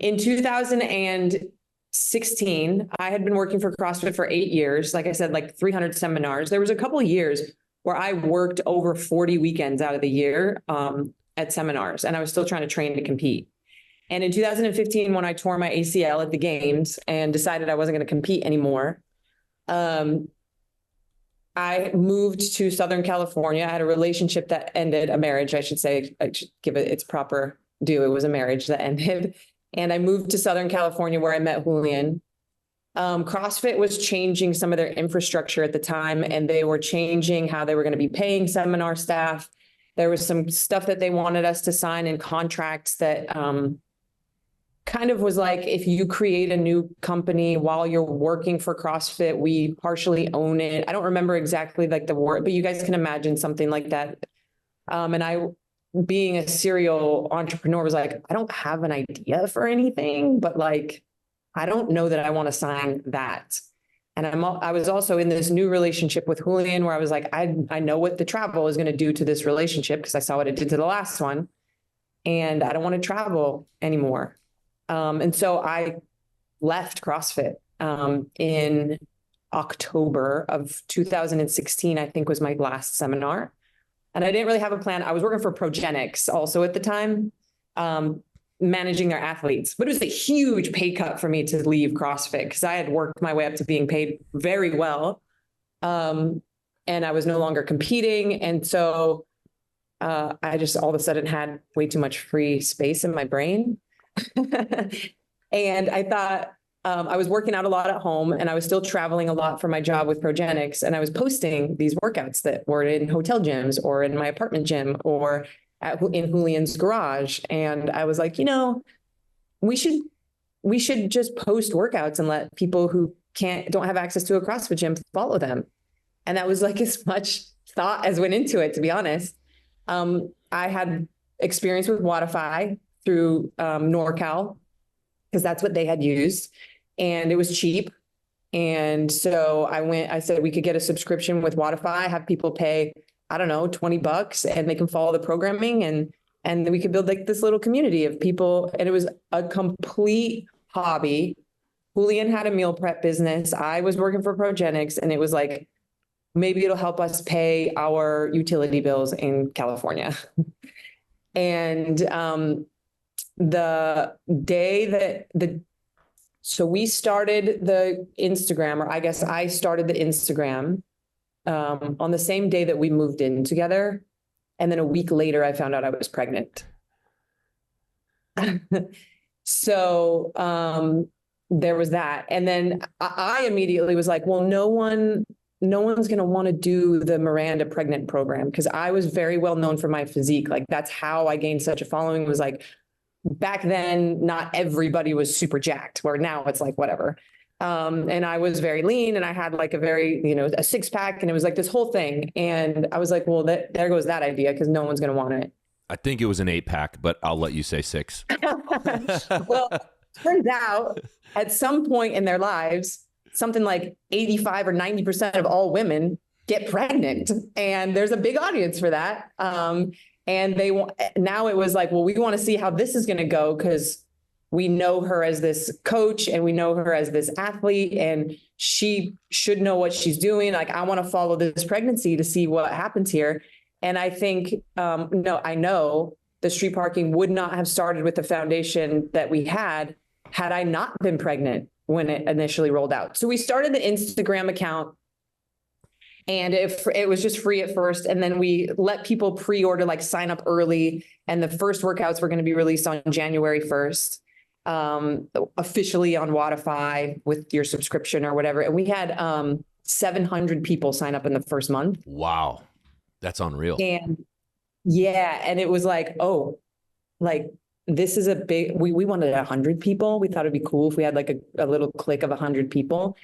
In 2016, I had been working for CrossFit for 8 years. Like I said, like 300 seminars. There was a couple of years where I worked over 40 weekends out of the year at seminars, and I was still trying to train to compete. And in 2015, when I tore my ACL at the games and decided I wasn't going to compete anymore, I moved to Southern California. I had a relationship that ended, a marriage, I should say. I should give it its proper due. It was a marriage that ended. And I moved to Southern California where I met Julian. CrossFit was changing some of their infrastructure at the time, and they were changing how they were going to be paying seminar staff. There was some stuff that they wanted us to sign in contracts that kind of was like, if you create a new company while you're working for CrossFit, we partially own it. I don't remember exactly like the word, but you guys can imagine something like that. And I, being a serial entrepreneur, was like, I don't have an idea for anything, but like, I don't know that I want to sign that. And I was also in this new relationship with Julian where I was like, I know what the travel is going to do to this relationship because I saw what it did to the last one. And I don't want to travel anymore. And so I left CrossFit in October of 2016, I think was my last seminar. And I didn't really have a plan. I was working for Progenics also at the time, managing their athletes. But it was a huge pay cut for me to leave CrossFit because I had worked my way up to being paid very well. And I was no longer competing. And so I just all of a sudden had way too much free space in my brain. And I thought I was working out a lot at home and I was still traveling a lot for my job with Progenics. And I was posting these workouts that were in hotel gyms or in my apartment gym or in Julian's garage. And I was like, we should just post workouts and let people who don't have access to a CrossFit gym follow them. And that was like as much thought as went into it, to be honest. I had experience with Wodify through NorCal, because that's what they had used. And it was cheap. And so I said, we could get a subscription with Wodify, have people pay, I don't know, $20 and they can follow the programming. And then we could build like this little community of people. And it was a complete hobby. Julian had a meal prep business. I was working for Progenics, and it was like, maybe it'll help us pay our utility bills in California. And so we started the Instagram, or I guess I started the Instagram on the same day that we moved in together. And then a week later, I found out I was pregnant. So there was that. And then I immediately was like, well, no one's going to want to do the Miranda pregnant program, because I was very well known for my physique. Like that's how I gained such a following. It was like, back then, not everybody was super jacked, where now it's like, whatever. And I was very lean and I had like a very, a six pack, and it was like this whole thing. And I was like, well, there goes that idea, because no one's going to want it. I think it was an 8-pack, but I'll let you say 6. Well, turns out at some point in their lives, something like 85 or 90% of all women get pregnant, and there's a big audience for that. And now it was like, well, we want to see how this is going to go, because we know her as this coach and we know her as this athlete, and she should know what she's doing. Like, I want to follow this pregnancy to see what happens here. And I think, I know the street parking would not have started with the foundation that we had I not been pregnant when it initially rolled out. So we started the Instagram account, and it was just free at first. And then we let people pre-order, like sign up early. And the first workouts were going to be released on January 1st, officially on Wodify with your subscription or whatever. And we had 700 people sign up in the first month. Wow. That's unreal. And yeah. And it was like, oh, like this is a big, we wanted 100 people. We thought it'd be cool if we had like a little clique of 100 people.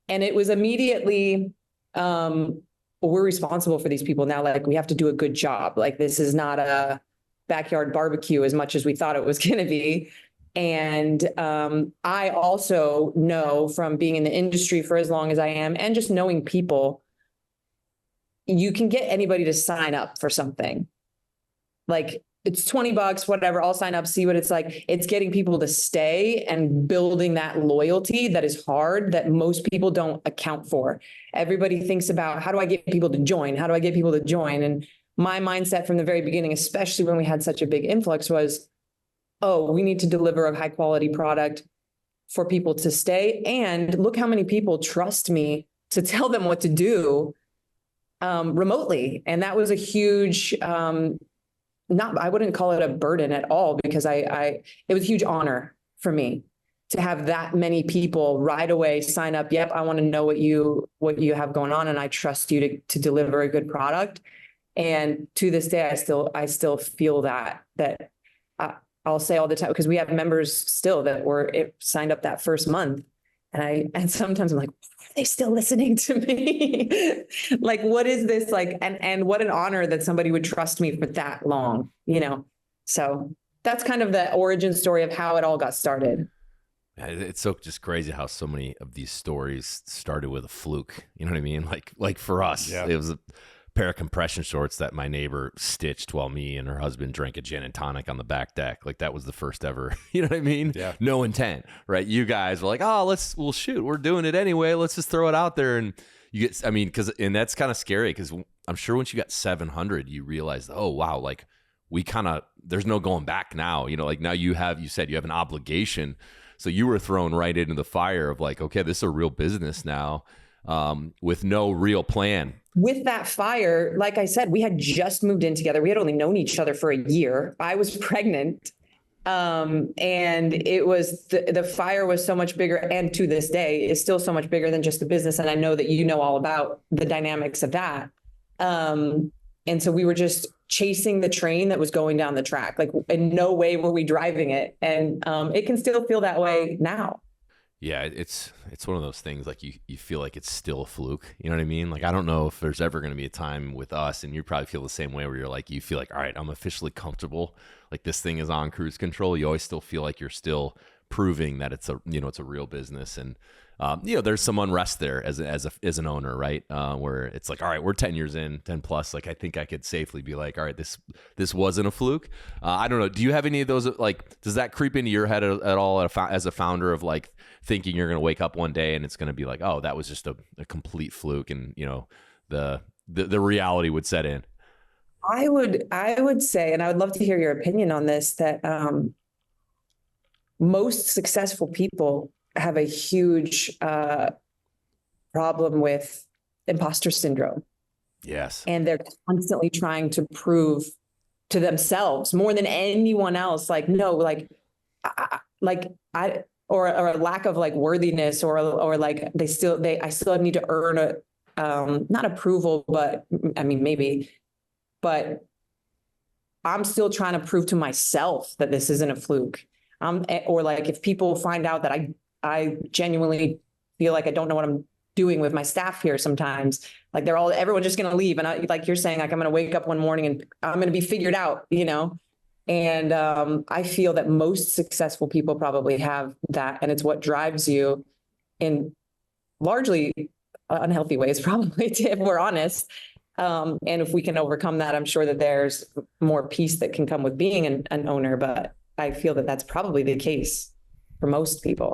And it was immediately, we're responsible for these people now. Like, we have to do a good job. Like, this is not a backyard barbecue as much as we thought it was going to be. And I also know from being in the industry for as long as I am, and just knowing people, you can get anybody to sign up for something. Like, it's $20, whatever, I'll sign up, see what it's like. It's getting people to stay and building that loyalty that is hard, that most people don't account for. Everybody thinks about, how do I get people to join? How do I get people to join? And my mindset from the very beginning, especially when we had such a big influx, was, oh, we need to deliver a high quality product for people to stay. And look how many people trust me to tell them what to do remotely. And that was a huge, I wouldn't call it a burden at all, because it was a huge honor for me to have that many people right away sign up. Yep, I want to know what you have going on, and I trust you to deliver a good product. And to this day, I still feel that I'll say all the time, because we have members still that were signed up that first month. And sometimes I'm like, are they still listening to me? Like, what is this like? And what an honor that somebody would trust me for that long, So that's kind of the origin story of how it all got started. It's so just crazy how so many of these stories started with a fluke. You know what I mean? Like for us, It was a pair of compression shorts that my neighbor stitched while me and her husband drank a gin and tonic on the back deck. Like, that was the first ever, you know what I mean? Yeah. No intent, right? You guys were like, oh, we'll shoot. We're doing it anyway. Let's just throw it out there. And you get, and that's kind of scary, because I'm sure once you got 700, you realize, oh, wow, like there's no going back now. Like now you said you have an obligation. So you were thrown right into the fire of like, okay, this is a real business now, with no real plan. With that fire, like I said, we had just moved in together. We had only known each other for a year. I was pregnant. And it was, the fire was so much bigger, and to this day is still so much bigger than just the business. And I know that you know all about the dynamics of that. And so we were just chasing the train that was going down the track. Like, in no way were we driving it. And it can still feel that way now. Yeah, it's one of those things, like you feel like it's still a fluke. You know what I mean? Like, I don't know if there's ever going to be a time with us, and you probably feel the same way, where you feel like, all right, I'm officially comfortable. Like, this thing is on cruise control. You always still feel like you're still proving that it's a real business. And, there's some unrest there as an owner, right? Where it's like, all right, we're 10 years in, 10 plus. Like, I think I could safely be like, all right, this wasn't a fluke. I don't know. Do you have any of those, like, does that creep into your head at all as a founder, of like thinking you're going to wake up one day and it's going to be like, oh, that was just a complete fluke, and the reality would set in? I would say, and I would love to hear your opinion on this, that most successful people have a huge problem with imposter syndrome. Yes. And they're constantly trying to prove to themselves more than anyone else, like, no, like, or a lack of like worthiness, or like I still need to earn not approval, but I mean, maybe, but I'm still trying to prove to myself that this isn't a fluke. Or like, if people find out that I genuinely feel like I don't know what I'm doing with my staff here sometimes, like everyone's just going to leave. And like you're saying, like, I'm going to wake up one morning and I'm going to be figured out, And I feel that most successful people probably have that. And it's what drives you in largely unhealthy ways, probably, if we're honest. And if we can overcome that, I'm sure that there's more peace that can come with being an owner. But I feel that that's probably the case for most people.